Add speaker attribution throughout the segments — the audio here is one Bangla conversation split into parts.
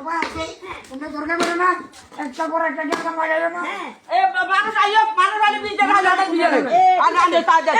Speaker 1: সবাই আছে তোমরা দরকার করে না একটা পর একটা গেলাম লাগাইবে না
Speaker 2: এ মানুষ আইও মানুষ আইলে বিজে না জানা দিয়ে লাগে আর আন্দে তাজা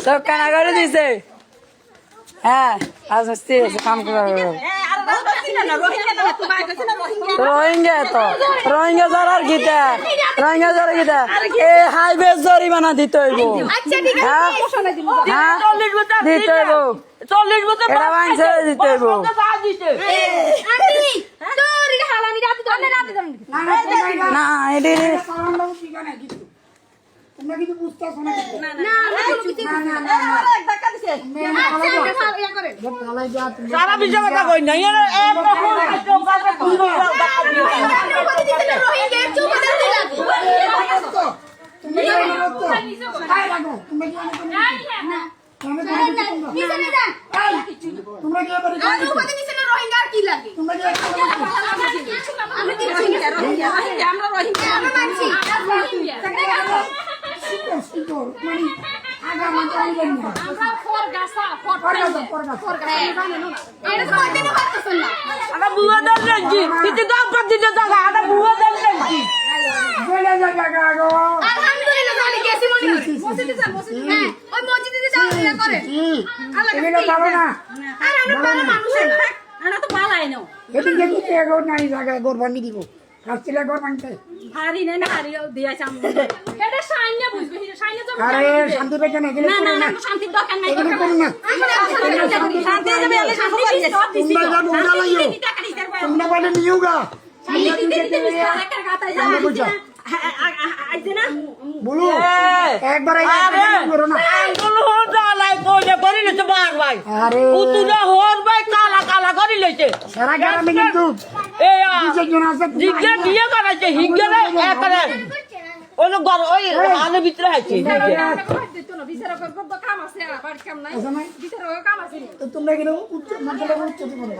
Speaker 3: সব কানা করে দিছে হ্যাঁ আজ কাম করার রোহিঙ্গা তো রোহিঙ্গা যারা গীতা রোহিঙ্গা যারা গীতা এই হাইওয়ে জরিমানা দিতে হইব হ্যাঁ হ্যাঁ দিতে হইব 40 বছর এটা বাংছে দিতে হইব না এডি
Speaker 1: তোমরা কিছু বুঝতেছ না
Speaker 2: সারা বিজে কথা কই না
Speaker 1: শান্তি পেতে না তোমরা বলে নিয়োগা বলো একবার
Speaker 2: কালা কালা করে লইছে
Speaker 1: সারা গ্রামে কিন্তু
Speaker 2: বিয়ে করাইছে হিঙ্গেলে একবারে ওই ঘর ওই হালের ভিতরে আছে
Speaker 1: তোমরা কিন্তু উচ্চ মর্যাদা উচ্চত করবে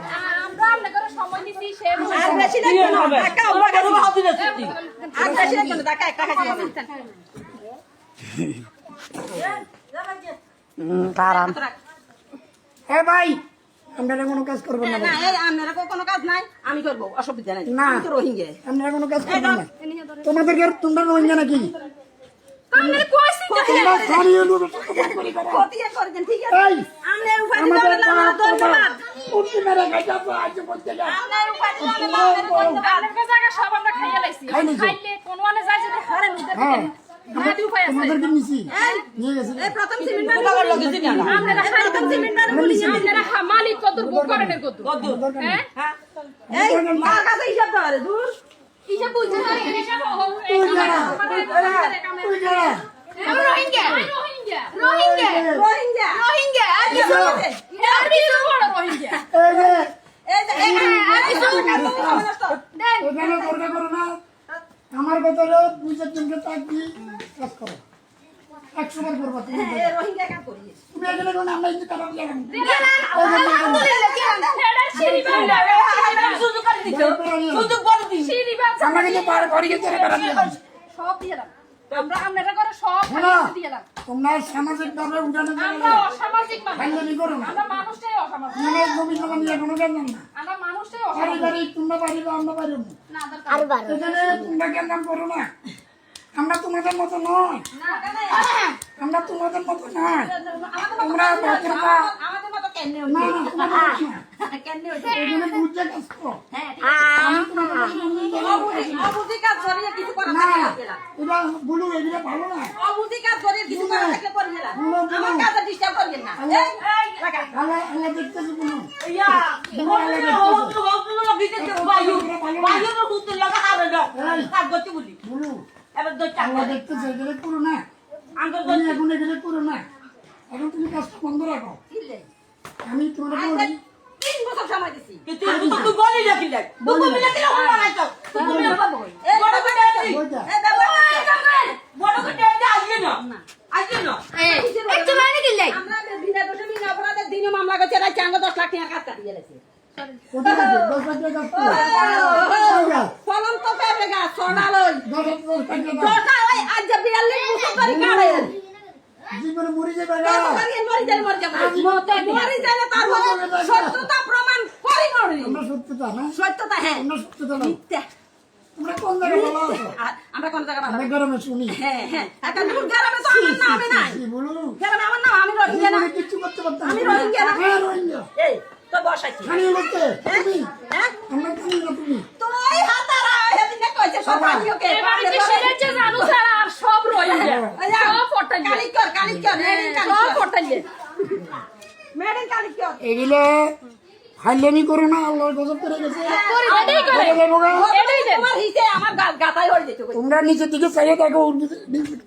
Speaker 1: হ্যাঁ ভাই আপনারা কোনো কাজ করবেন না
Speaker 2: আপনারা কোনো কাজ নাই আমি করবো অসুবিধা নাই
Speaker 1: না
Speaker 2: রোহিঙ্গা
Speaker 1: আপনারা কোনো কাজ করবেন না তোমাদেরকে তোমরা রোহিঙ্গা নাকি তোমাদেরকে নিছি নিয়ে গেছে
Speaker 2: প্রথম মালিক কত বুক করেন কত এই মার কাছে হিসাব দাও রে দূর হিসাব বুঝছ না হিসাব রোহিঙ্গা রোহিঙ্গা রোহিঙ্গা রোহিঙ্গা রোহিঙ্গা আর কিছু আর কিছু বড় রোহিঙ্গা
Speaker 1: আমার কথা হলো বুঝে তুমি তাকি কাজ করো 100 বার করবা তুমি
Speaker 2: রোহিঙ্গা কাজ করিস
Speaker 1: তুমি এখানে কোন আমরা ইনতে কারণ লাগাম
Speaker 2: সুযোগ করে দিই
Speaker 1: আমরা কিন্তু পার করি গেছে কারণ
Speaker 2: সব দিয়ে দাও আমরা আমরা করে সব দিয়ে দাও
Speaker 1: তোমরা সামাজিক ভাবে উঠানো
Speaker 2: আমরা অসামাজিক
Speaker 1: ভাঙনি করো না
Speaker 2: আমরা মানুষটাই অসামাজিক
Speaker 1: মানে গোবিন্দ গান্ধী এখনো জানেন না
Speaker 2: আমরা মানুষটাই
Speaker 1: বাড়ি বাড়ি তোমরা পারিবা আমরা পারিব
Speaker 2: না
Speaker 1: এখানে তোমরা কেন করো না আমরা তোমাদের মতো নয় আমরা তোমাদের মতো নয় তোমরা ভদ্রতা
Speaker 2: আমাদের মতো কেন
Speaker 1: না
Speaker 2: কেন
Speaker 1: এখানে বুঝে কাজ করো
Speaker 2: অবুঝি কাজ করিয়ে কিছু করা
Speaker 1: না
Speaker 2: থাকে না
Speaker 1: এটা বলু এগুলো ভালো না
Speaker 2: অবুঝি কাজ করিয়ে কিছু করা থাকলে করবে না আমার কাজে ডিস্টার্ব করবেন না এই লাগা
Speaker 1: আল্লাহ দেখতেছি বলু
Speaker 2: ইয়া বায়ুর হুতে লাগা হারে না কাজ করতে বলি
Speaker 1: বলু
Speaker 2: এবার দই
Speaker 1: আল্লাহ দেখতেছে এগুলো করো না
Speaker 2: আঙ্গুল
Speaker 1: তুমি এখন এগুলো করো না এখন তুমি কাজ বন্ধ রাখো আমি তোমার বলি
Speaker 2: 3 বছর সময় দিছি
Speaker 4: কিন্তু তুই বলি নাকি দেখ তুই মিলে দিলে হল না তো
Speaker 2: এই বড় করে এই বাবা
Speaker 4: বড় করে আসবে না আসবে না
Speaker 2: একটু মানে দিলে আমরা বিনা দোষে বিনা অপরাধে দিনে মামলা করছে না 10 লাখ টাকা কাট দিয়ে গেছে ফলন তো পেবে গা সোনা লই দোটা ওই আজ 42 বছর ধরে কাটে
Speaker 1: জীবনে মরে যাবে
Speaker 2: মরি যাবে তার সত্যতা প্রমাণ করি মরি
Speaker 1: আমরা সত্যতা না
Speaker 2: সত্যতা হ্যাঁ
Speaker 1: আমরা সত্যতা না
Speaker 2: মিথ্যা
Speaker 1: আমরা কোন জায়গায় বলা আছে
Speaker 2: আমরা কোন জায়গা
Speaker 1: আমরা গ্রামে শুনি
Speaker 2: হ্যাঁ হ্যাঁ একটা দূর গ্রামে তো আমার নাম নাই
Speaker 1: কি বলো
Speaker 2: গ্রামে আমার নাম আমি রোহিঙ্গা না
Speaker 1: কিছু করতে পারতাম
Speaker 2: আমি রোহিঙ্গা না
Speaker 1: হ্যাঁ রোহিঙ্গা
Speaker 2: এই তো বসাইছি
Speaker 1: খালি লোকে তুমি
Speaker 2: হ্যাঁ
Speaker 1: আমরা খালি না তুমি
Speaker 2: তুই হাতারা এদিকে কইছে সব আনিওকে
Speaker 5: এবারে কি সিলেটে জানো স্যার আর সব রইছে সব ফটাইলে
Speaker 2: কালিকর
Speaker 5: সব ফটাইলে
Speaker 2: মেডেন কালিকর
Speaker 1: এগুলো ফাইলেমি করো না আল্লাহর গজব করে গেছে
Speaker 5: এটাই করে এটাই দেন
Speaker 2: তোমার হিসে আমার গাতাই হয়ে যেত
Speaker 1: তোমরা নিচের দিকে চাইয়ে দেখো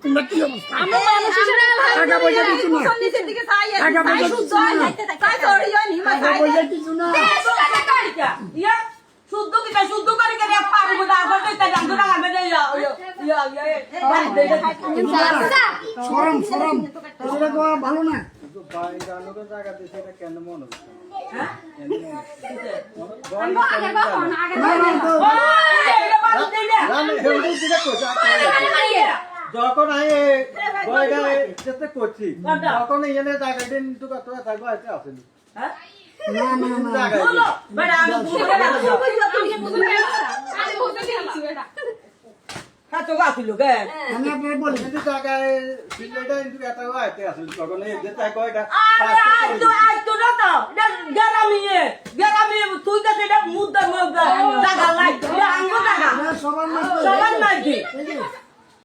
Speaker 1: তোমরা কি অবস্থা
Speaker 5: আমরা মানুষ হিসেবে
Speaker 1: টাকা পয়সা কিছু না
Speaker 2: নিচের দিকে চাই
Speaker 1: টাকা পয়সা
Speaker 2: শুদ্ধ
Speaker 1: কিছু
Speaker 2: হয়
Speaker 1: না
Speaker 2: যাইতে তাই তোরই হয় নি
Speaker 1: টাকা পয়সা কিছু না
Speaker 4: শুদ্ধ কিটা শুদ্ধ করে করে পারবো না আবার তো এটা জানতো না আমি
Speaker 1: সরম সরম এটা তো ভালো না না না তো
Speaker 6: যখন আমি চেষ্টা করছি তখন এখানে জায়গা দিন থাকবো আছে আসেনি
Speaker 1: না না না
Speaker 6: জায়গায়
Speaker 5: আমি বুঝতে দিয়েছি এটা
Speaker 4: তো গাছিল গে
Speaker 1: আমি আপনাকে বলি
Speaker 6: কিন্তু জায়গায় সিলেটে কিন্তু এত আইতে আসেনি তখন এই যে জায়গা এটা
Speaker 4: আজ তো না তো গেরামি তুই কাছে এটা মুদ্দা মুদ্দা জায়গা লাই আঙ্গো জায়গা
Speaker 1: সবার মাঝে
Speaker 4: সবার নাই কি
Speaker 1: এই যে